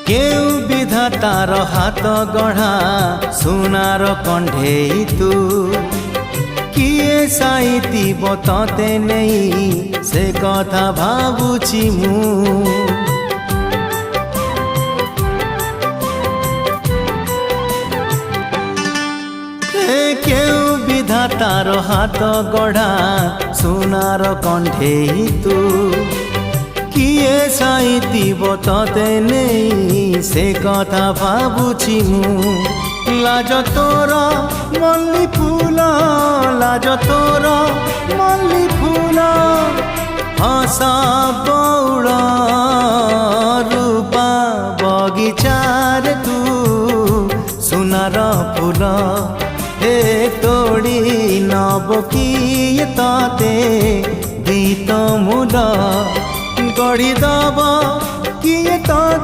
केउ विधातार हाथ गढ़ा सुनार कंढेई तू किए साइतिब तते नहीं से कथा भाबुछि मु केउ विधातार हाथ गढ़ा सुनार कंढेई तू किए साइतिब तते नहीं से कथा भाबुछि मु लाज तोर मल्ली फूल लाज तोर मल्ली फूल हसा बौड़ रूपा बगीचार तू सुनार फूल हे तोड़ी नब किए ताते दीत मूल गढ़ी दब किए ताते